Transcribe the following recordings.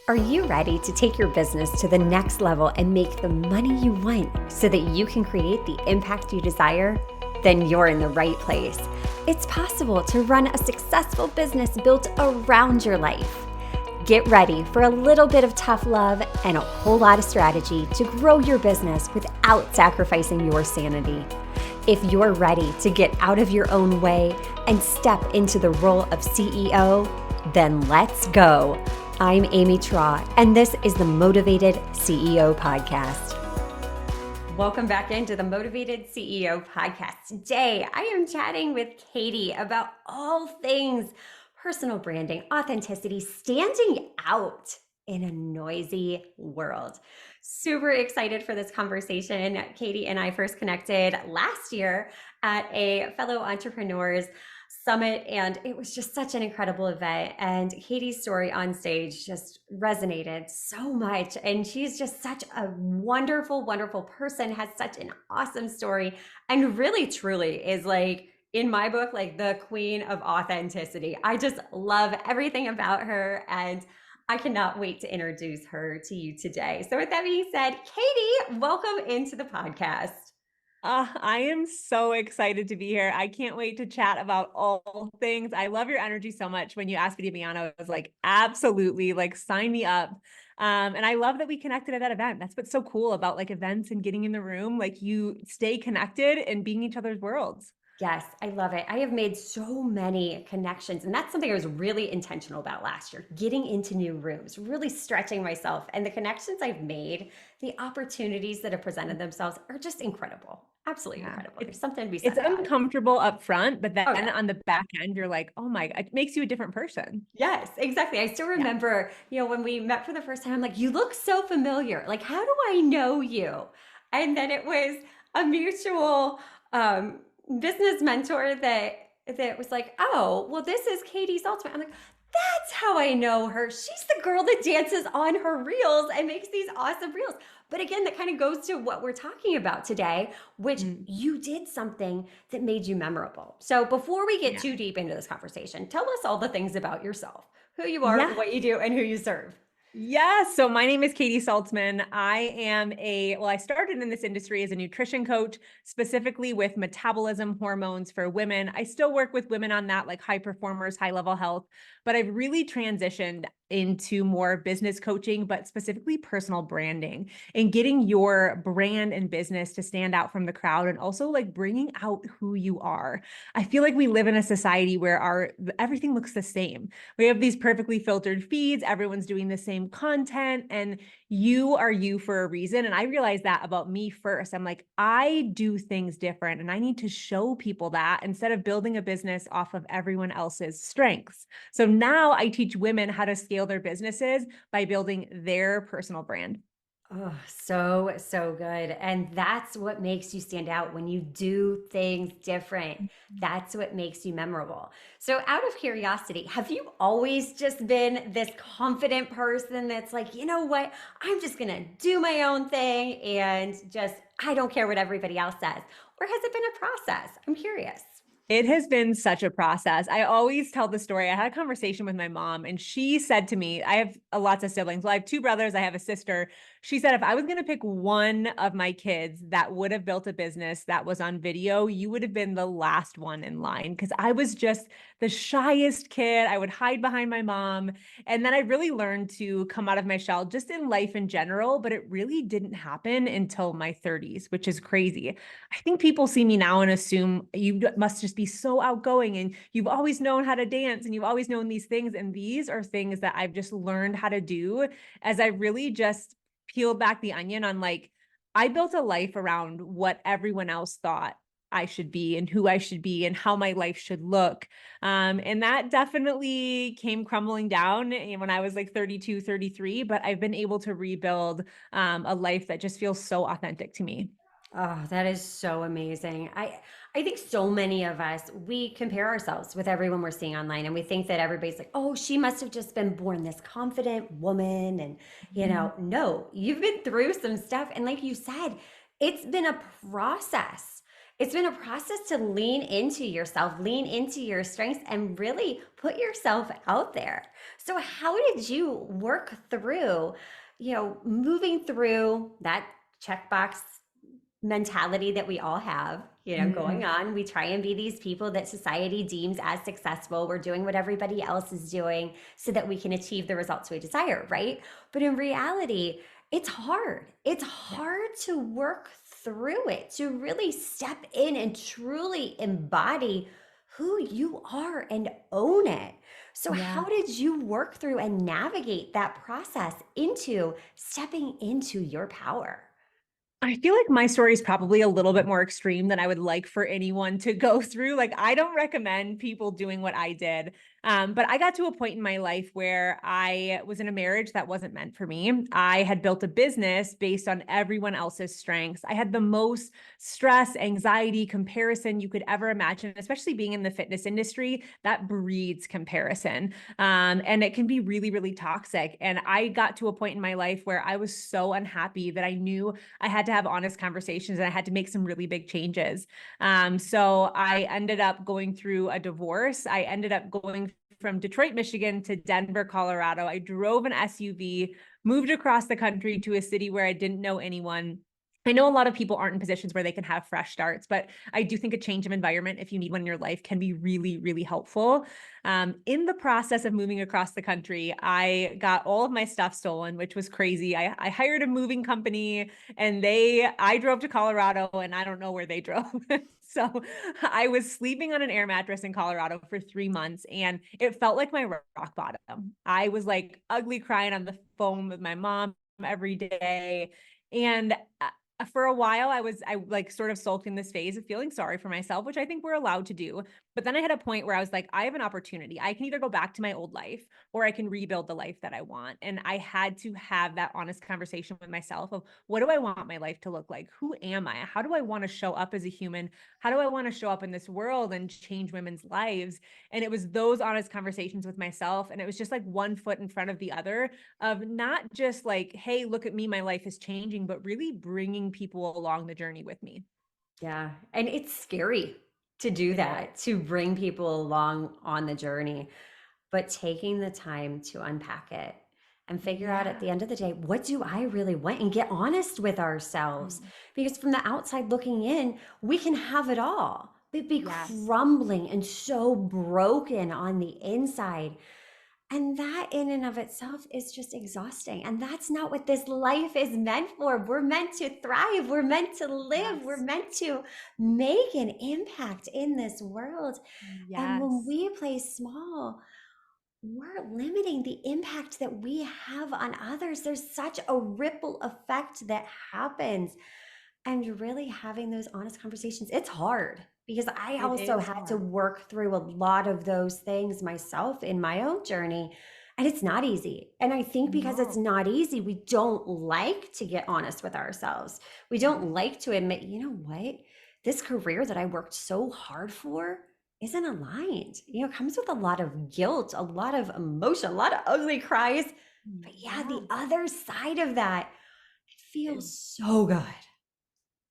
Are you ready to take your business to the next level and make the money you want so that you can create the impact you desire? Then you're in the right place. It's possible to run a successful business built around your life. Get ready for a little bit of tough love and a whole lot of strategy to grow your business without sacrificing your sanity. If you're ready to get out of your own way and step into the role of CEO, then let's go. I'm Amy Traw, and this is the Motivated CEO Podcast. Welcome back into the Motivated CEO Podcast. Today, I am chatting with Katy about all things personal branding, authenticity, standing out in a noisy world. Super excited for this conversation. Katy and I first connected last year at a fellow entrepreneurs summit, and it was just such an incredible event. And Katy's story on stage just resonated so much. And she's just such a wonderful, wonderful person, has such an awesome story, and really, truly is like, in my book, like the queen of authenticity. I just love everything about her, and I cannot wait to introduce her to you today. So with that being said, Katy, welcome into the podcast. I am so excited to be here. I can't wait to chat about all things. I love your energy so much. When you asked me to be on, I was like, absolutely, like sign me up. And I love that we connected at that event. That's what's so cool about like events and getting in the room. Like you stay connected and being each other's worlds. Yes, I love it. I have made so many connections, and that's something I was really intentional about last year, getting into new rooms, really stretching myself. And the connections I've made, the opportunities that have presented themselves are just incredible. Absolutely Yeah. incredible. There's something to be It's said about it. uncomfortable up front, but Oh, then yeah. on the back end, you're like, oh my, it makes you a different person. Yes, exactly. I still Yeah. remember, when we met for the first time, I'm like, you look so familiar. Like, how do I know you? And then it was a mutual um, business mentor that was like, oh, well, this is Katy Saltsman. I'm like, that's how I know her. She's the girl that dances on her reels and makes these awesome reels. But again, that kind of goes to what we're talking about today, which Mm, you did something that made you memorable. So before we get yeah. too deep into this conversation, tell us all the things about yourself, who you are, Yeah. what you do, and who you serve. Yes. So my name is Katy Saltsman. I started in this industry as a nutrition coach, specifically with metabolism hormones for women. I still work with women on that, like high performers, high level health, but I've really transitioned into more business coaching, but specifically personal branding and getting your brand and business to stand out from the crowd and also like bringing out who you are. I feel like we live in a society where everything looks the same. We have these perfectly filtered feeds. Everyone's doing the same content, and you are you for a reason. And I realized that about me first. I'm like, I do things different, and I need to show people that instead of building a business off of everyone else's strengths. So now I teach women how to scale their businesses by building their personal brand. Oh, so, so good. And that's what makes you stand out when you do things different. That's what makes you memorable. So, out of curiosity, have you always just been this confident person that's like, you know what? I'm just going to do my own thing and just, I don't care what everybody else says. Or has it been a process? I'm curious. It has been such a process. I always tell the story. I had a conversation with my mom, and she said to me, I have lots of siblings. Well, I have two brothers, I have a sister. She said, if I was going to pick one of my kids that would have built a business that was on video, you would have been the last one in line. Because I was just the shyest kid. I would hide behind my mom. And then I really learned to come out of my shell just in life in general, but it really didn't happen until my 30s, which is crazy. I think people see me now and assume you must just be so outgoing and you've always known how to dance and you've always known these things. And these are things that I've just learned how to do as I really just peeled back the onion on like, I built a life around what everyone else thought I should be and who I should be and how my life should look. And that definitely came crumbling down when I was like 32, 33, but I've been able to rebuild a life that just feels so authentic to me. Oh, that is so amazing. I think so many of us, we compare ourselves with everyone we're seeing online, and we think that everybody's like, "Oh, she must have just been born this confident woman." And no, you've been through some stuff, and like you said, it's been a process. It's been a process to lean into yourself, lean into your strengths, and really put yourself out there. So, how did you work through, moving through that checkbox mentality that we all have, going Mm, on? We try and be these people that society deems as successful. We're doing what everybody else is doing so that we can achieve the results we desire, right? But in reality, it's hard. It's yeah. hard to work through it, to really step in and truly embody who you are and own it. So, Yeah. how did you work through and navigate that process into stepping into your power? I feel like my story is probably a little bit more extreme than I would like for anyone to go through. Like, I don't recommend people doing what I did. But I got to a point in my life where I was in a marriage that wasn't meant for me. I had built a business based on everyone else's strengths. I had the most stress, anxiety, comparison you could ever imagine, especially being in the fitness industry that breeds comparison. And it can be really, really toxic. And I got to a point in my life where I was so unhappy that I knew I had to have honest conversations and I had to make some really big changes. So I ended up going through a divorce. I ended up going from Detroit, Michigan to Denver, Colorado. I drove an SUV, moved across the country to a city where I didn't know anyone. I know a lot of people aren't in positions where they can have fresh starts, but I do think a change of environment, if you need one in your life, can be really, really helpful. In the process of moving across the country, I got all of my stuff stolen, which was crazy. I hired a moving company and I drove to Colorado and I don't know where they drove. So I was sleeping on an air mattress in Colorado for 3 months and it felt like my rock bottom. I was like ugly crying on the phone with my mom every day. And for a while, I like sort of sulked in this phase of feeling sorry for myself, which I think we're allowed to do. But then I had a point where I was like, I have an opportunity. I can either go back to my old life or I can rebuild the life that I want. And I had to have that honest conversation with myself of what do I want my life to look like? Who am I? How do I want to show up as a human? How do I want to show up in this world and change women's lives? And it was those honest conversations with myself. And it was just like one foot in front of the other of not just like, hey, look at me, my life is changing, but really bringing people along the journey with me. Yeah. And it's scary to do It is. that, to bring people along on the journey, but taking the time to unpack it and figure out at Yeah. the end of the day, what do I really want? And get honest with ourselves. Mm. Because from the outside looking in, we can have it all, but be Yes, crumbling and so broken on the inside. And that in and of itself is just exhausting. And that's not what this life is meant for. We're meant to thrive. We're meant to live. We're yes, meant to make an impact in this world. And when yes. we play small, we're limiting the impact that we have on others. There's such a ripple effect that happens. And really having those honest conversations, it's hard because I It also is had to hard. work through a lot of those things myself in my own journey. And it's not easy. And I think because it's No. not easy, we don't like to get honest with ourselves. We don't Mm. like to admit, you know what? This career that I worked so hard for isn't aligned. It comes with a lot of guilt, a lot of emotion, a lot of ugly cries. But yeah, Yeah. the other side of that, it It feels so good.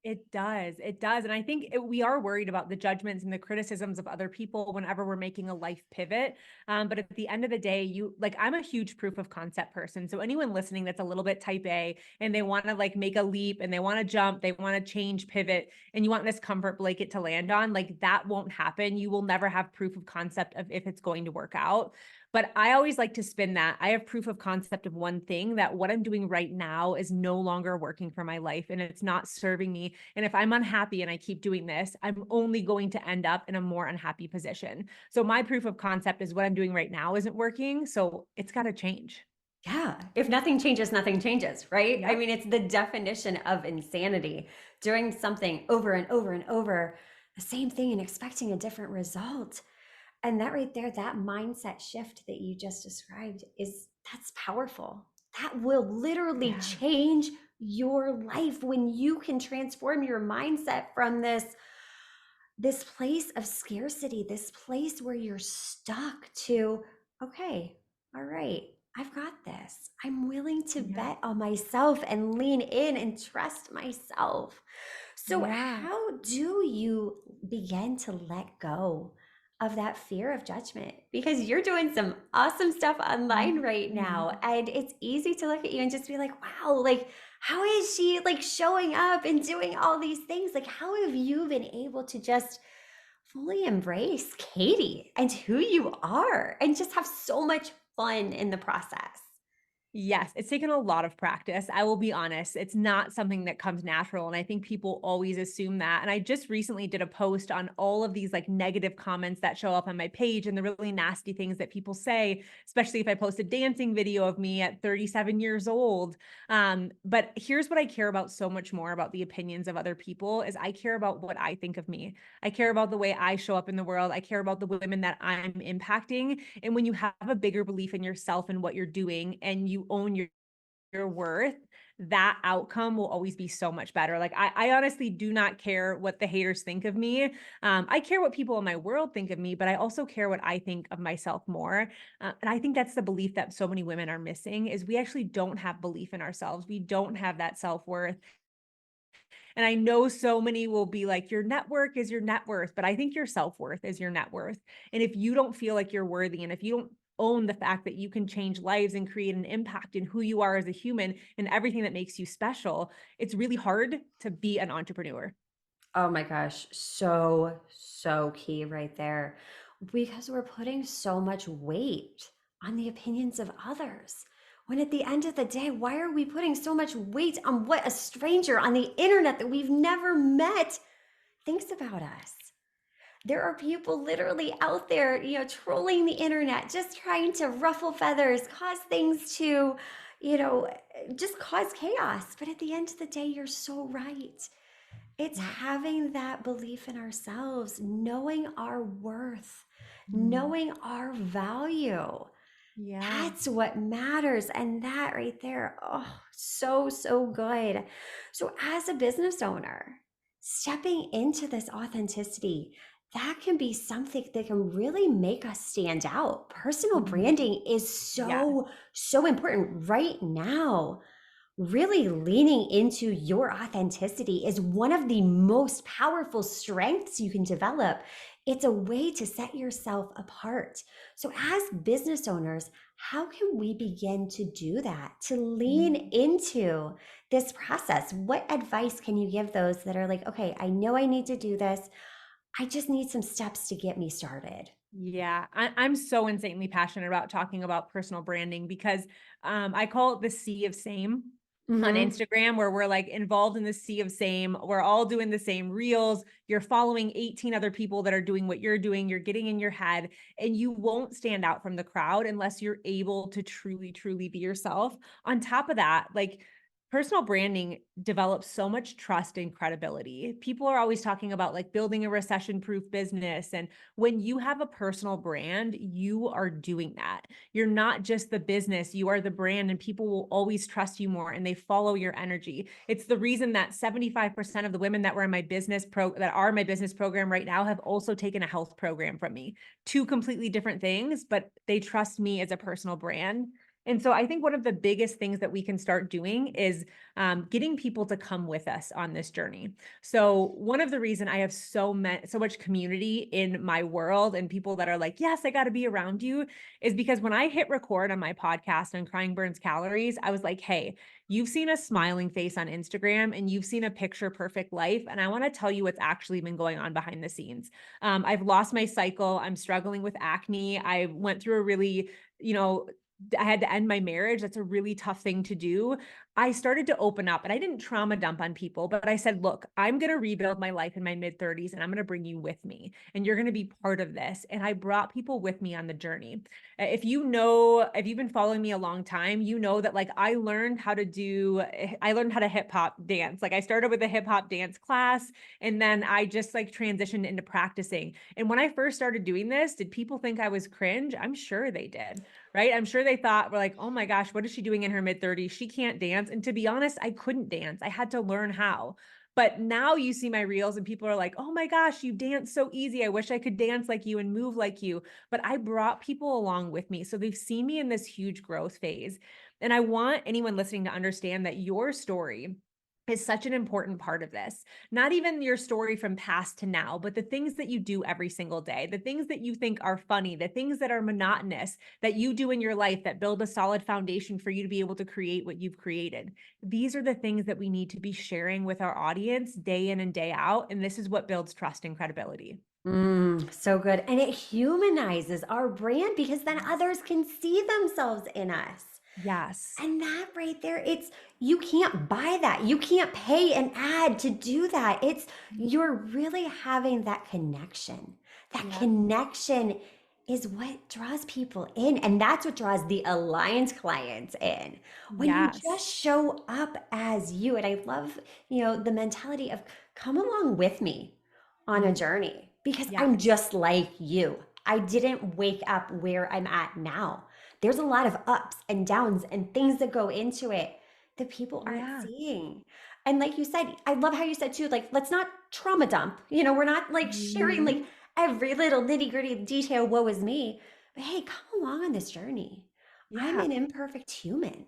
It does. It does. And I think we are worried about the judgments and the criticisms of other people whenever we're making a life pivot. But at the end of the day, I'm a huge proof of concept person. So anyone listening that's a little bit type A and they want to like make a leap and they want to jump, they want to change, pivot, and you want this comfort blanket to land on, like that won't happen. You will never have proof of concept of if it's going to work out. But I always like to spin that. I have proof of concept of one thing that what I'm doing right now is no longer working for my life and it's not serving me. And if I'm unhappy and I keep doing this, I'm only going to end up in a more unhappy position. So my proof of concept is what I'm doing right now isn't working. So it's got to change. Yeah. If nothing changes, nothing changes, right? I Yep. mean, it's the definition of insanity. Doing something over and over and over, the same thing and expecting a different result. And that right there, that mindset shift that you just described that's powerful. That will literally Yeah. change your life when you can transform your mindset from this place of scarcity, this place where you're stuck to, okay, all right, I've got this. I'm willing to Yeah. bet on myself and lean in and trust myself. So, Yeah. how do you begin to let go of that fear of judgment? Because you're doing some awesome stuff online right now. Mhm. And it's easy to look at you and just be like, wow, like, how is she like showing up and doing all these things? Like, how have you been able to just fully embrace Katy and who you are and just have so much fun in the process? Yes, it's taken a lot of practice. I will be honest. It's not something that comes natural. And I think people always assume that. And I just recently did a post on all of these like negative comments that show up on my page and the really nasty things that people say, especially if I post a dancing video of me at 37 years old. But here's what I care about so much more about the opinions of other people is I care about what I think of me. I care about the way I show up in the world. I care about the women that I'm impacting. And when you have a bigger belief in yourself and what you're doing and you own your worth, that outcome will always be so much better. Like I honestly do not care what the haters think of me. I care what people in my world think of me, but I also care what I think of myself more. And I think that's the belief that so many women are missing is we actually don't have belief in ourselves. We don't have that self-worth. And I know so many will be like, your network is your net worth, but I think your self worth is your net worth. And if you don't feel like you're worthy, and if you don't own the fact that you can change lives and create an impact in who you are as a human and everything that makes you special, it's really hard to be an entrepreneur. Oh my gosh, so, so key right there. Because we're putting so much weight on the opinions of others. When at the end of the day, why are we putting so much weight on what a stranger on the internet that we've never met thinks about us? There are people literally out there, trolling the internet, just trying to ruffle feathers, cause things to, you know, just cause chaos. But at the end of the day, you're so right. It's Yeah. having that belief in ourselves, knowing our worth, Mhm. knowing our value. Yeah. That's what matters. And that right there, oh, so, so good. So, as a business owner, stepping into this authenticity, that can be something that can really make us stand out. Personal Mhm. branding is Yeah. so, so important right now. Really leaning into your authenticity is one of the most powerful strengths you can develop. It's a way to set yourself apart. So, as business owners, how can we begin to do that, to lean Mhm. into this process? What advice can you give those that are like, okay, I know I need to do this. I just need some steps to get me started? Yeah, I'm so insanely passionate about talking about personal branding because I call it the sea of same on Hmm. Instagram, where we're like involved in the sea of same. We're all doing the same reels. You're following 18 other people that are doing what you're doing. You're getting in your head, and you won't stand out from the crowd unless you're able to truly, truly be yourself. On top of that, like, personal branding develops so much trust and credibility. People are always talking about like building a recession proof business, and when you have a personal brand, you are doing that. You're not just the business, you are the brand, and people will always trust you more and they follow your energy. It's the reason that 75% of the women that were in my that are my business program right now have also taken a health program from me. Two completely different things, but they trust me as a personal brand. And so I think one of the biggest things that we can start doing is getting people to come with us on this journey. So one of the reason I have so much community in my world and people that are like, yes, I got to be around you, is because when I hit record on my podcast on Crying Burns Calories, I was like, hey, you've seen a smiling face on Instagram and you've seen a picture perfect life. And I want to tell you what's actually been going on behind the scenes. I've lost my cycle. I'm struggling with acne. I went through a really, you know, I had to end my marriage. That's a really tough thing to do. I started to open up and I didn't trauma dump on people, but I said, look, I'm going to rebuild my life in my mid 30s and I'm going to bring you with me and you're going to be part of this. And I brought people with me on the journey. If you've been following me a long time, you know that like I learned how to hip hop dance. Like I started with a hip hop dance class and then I just like transitioned into practicing. And when I first started doing this, did people think I was cringe? I'm sure they did, right? I'm sure they thought, we're like, oh my gosh, what is she doing in her mid 30s? She can't dance. And to be honest, I couldn't dance. I had to learn how. But now you see my reels and people are like, oh my gosh, you dance so easy. I wish I could dance like you and move like you. But I brought people along with me. So they've seen me in this huge growth phase. And I want anyone listening to understand that your story is such an important part of this. Not even your story from past to now, but the things that you do every single day, the things that you think are funny, the things that are monotonous that you do in your life that build a solid foundation for you to be able to create what you've created. These are the things that we need to be sharing with our audience day in and day out. And this is what builds trust and credibility. So good. And it humanizes our brand because then Yes. others can see themselves in us. Yes. And that right there, it's you can't buy that. You can't pay an ad to do that. It's you're really having that connection. That Yep. connection is what draws people in. And that's what draws the aligned clients in. When you Yes. just show up as you. And I love, the mentality of come along with me on a Mhm. journey because I'm Yes. just like you. I didn't wake up where I'm at now. There's a lot of ups and downs and things that go into it that people aren't Yeah. seeing. And like you said, I love how you said too, like, let's not trauma dump. We're not like sharing like Mhm. every little nitty gritty detail, woe is me. But hey, come along on this journey. I'm Yeah. an imperfect human.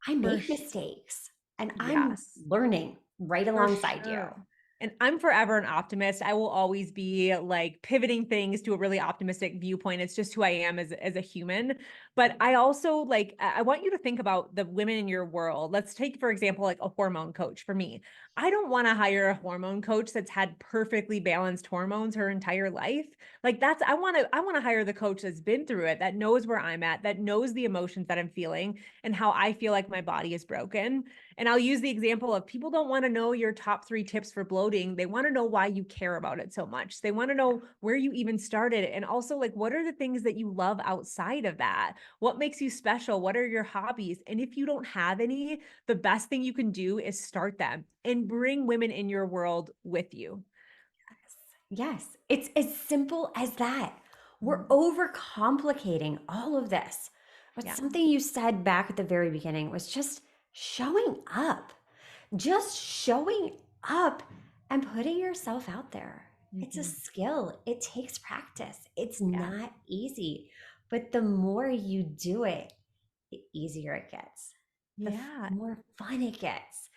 I For make sure. mistakes and I'm Yes. learning right For alongside you. sure. And I'm forever an optimist. I will always be like pivoting things to a really optimistic viewpoint. It's just who I am as a human. But I also like I want you to think about the women in your world. Let's take for example like a hormone coach for me. I don't want to hire a hormone coach that's had perfectly balanced hormones her entire life. Like that's I want to hire the coach that's been through it, that knows where I'm at, that knows the emotions that I'm feeling and how I feel like my body is broken. And I'll use the example of people don't want to know your top 3 tips for bloating. They want to know why you care about it so much. They want to know where you even started. And also, like, what are the things that you love outside of that? What makes you special? What are your hobbies? And if you don't have any, the best thing you can do is start them and bring women in your world with you. Yes, it's as simple as that. We're Mhm. overcomplicating all of this. But Yeah. something you said back at the very beginning was just showing up. Just showing up and putting yourself out there. It's a Mhm. skill. It takes practice. It's Yeah. not easy. But the more you do it, the easier it gets. The Yeah. more fun it gets.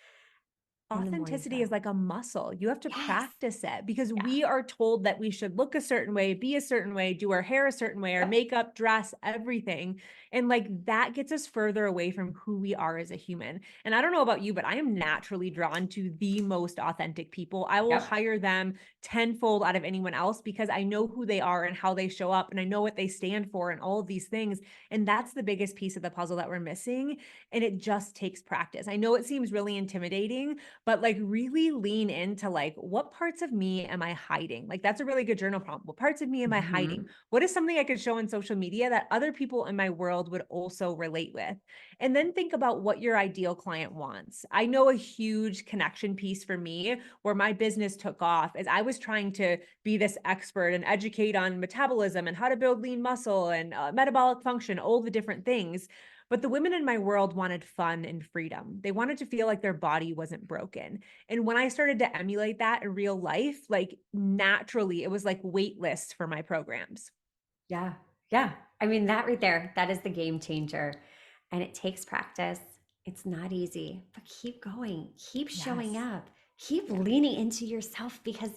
And the more you Authenticity is grow. like a muscle. You have to Yes. practice it because Yeah. we are told that we should look a certain way, be a certain way, do our hair a certain way, our Yep. makeup, dress, everything. And like that gets us further away from who we are as a human. And I don't know about you, but I am naturally drawn to the most authentic people. I will Yep. hire them tenfold out of anyone else because I know who they are and how they show up and I know what they stand for and all of these things. And that's the biggest piece of the puzzle that we're missing. And it just takes practice. I know it seems really intimidating, but like really lean into like what parts of me am I hiding? Like that's a really good journal prompt. What parts of me am I hiding? Mhm. What is something I could show on social media that other people in my world would also relate with? And then think about what your ideal client wants. I know a huge connection piece for me where my business took off is I was trying to be this expert and educate on metabolism and how to build lean muscle and metabolic function, all the different things. But the women in my world wanted fun and freedom. They wanted to feel like their body wasn't broken. And when I started to emulate that in real life, like naturally, it was like wait lists for my programs. Yeah. Yeah. I mean, that right there, that is the game changer. And it takes practice. It's not easy, but keep going, keep showing Yes. up, keep Yeah. leaning into yourself because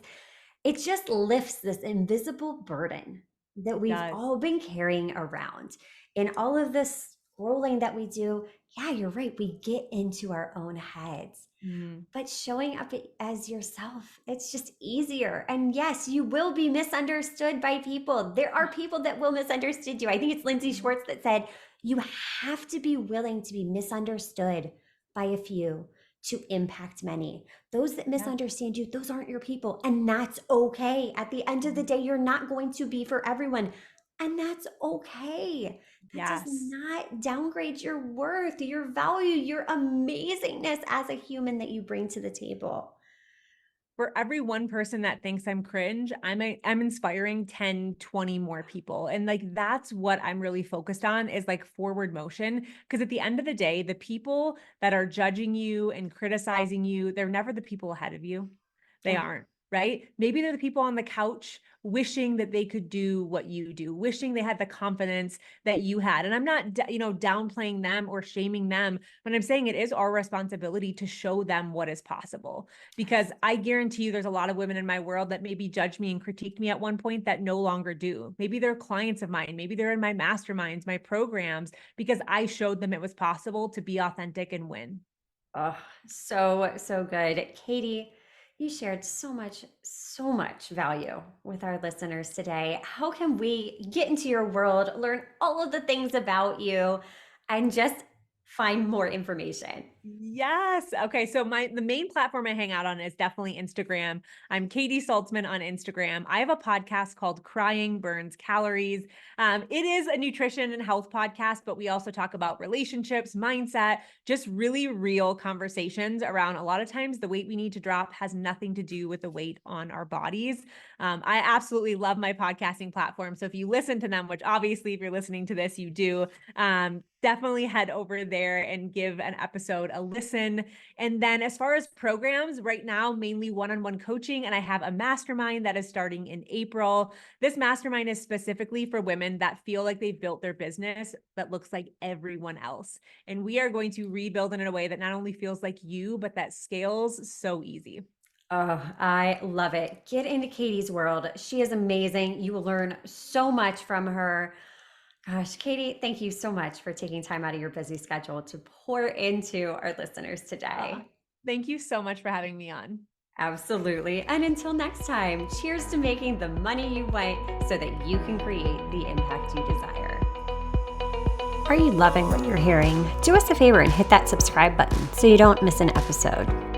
it just lifts this invisible burden that It we've does. all been carrying around. In all of this scrolling that we do, yeah, you're right. We get into our own heads. Mm. But showing up as yourself, it's just easier. And yes, you will be misunderstood by people. There are people that will misunderstand you. I think it's Lindsay Mhm. Schwartz that said, you have to be willing to be misunderstood by a few to impact many. Those that Yeah. misunderstand you, those aren't your people. And that's okay. At the end of the Mhm. day, you're not going to be for everyone. And that's okay. That does Yes. not downgrade your worth, your value, your amazingness as a human that you bring to the table. For every one person that thinks I'm cringe, I'm inspiring 10, 20 more people. And like that's what I'm really focused on is like forward motion. Because at the end of the day, the people that are judging you and criticizing you, they're never the people ahead of you. They Yeah. aren't. right? Maybe they're the people on the couch wishing that they could do what you do, wishing they had the confidence that you had. And I'm not, downplaying them or shaming them, but I'm saying it is our responsibility to show them what is possible. Because I guarantee you there's a lot of women in my world that maybe judged me and critiqued me at one point that no longer do. Maybe they're clients of mine. Maybe they're in my masterminds, my programs, because I showed them it was possible to be authentic and win. Oh, so good. Katy, you shared so much value with our listeners today. How can we get into your world, learn all of the things about you, and just find more information? Yes. Okay. So the main platform I hang out on is definitely Instagram. I'm Katy Saltsman on Instagram. I have a podcast called Crying Burns Calories. It is a nutrition and health podcast, but we also talk about relationships, mindset, just really real conversations around a lot of times the weight we need to drop has nothing to do with the weight on our bodies. I absolutely love my podcasting platform. So if you listen to them, which obviously if you're listening to this, you do, definitely head over there and give an episode a listen. And then as far as programs, right now, mainly one-on-one coaching, and I have a mastermind that is starting in April. This mastermind is specifically for women that feel like they've built their business that looks like everyone else. And we are going to rebuild it in a way that not only feels like you, but that scales so easy. Oh, I love it. Get into Katy's world. She is amazing. You will learn so much from her. Gosh, Katy, thank you so much for taking time out of your busy schedule to pour into our listeners today. Thank you so much for having me on. Absolutely. And until next time, cheers to making the money you want so that you can create the impact you desire. Are you loving what you're hearing? Do us a favor and hit that subscribe button so you don't miss an episode.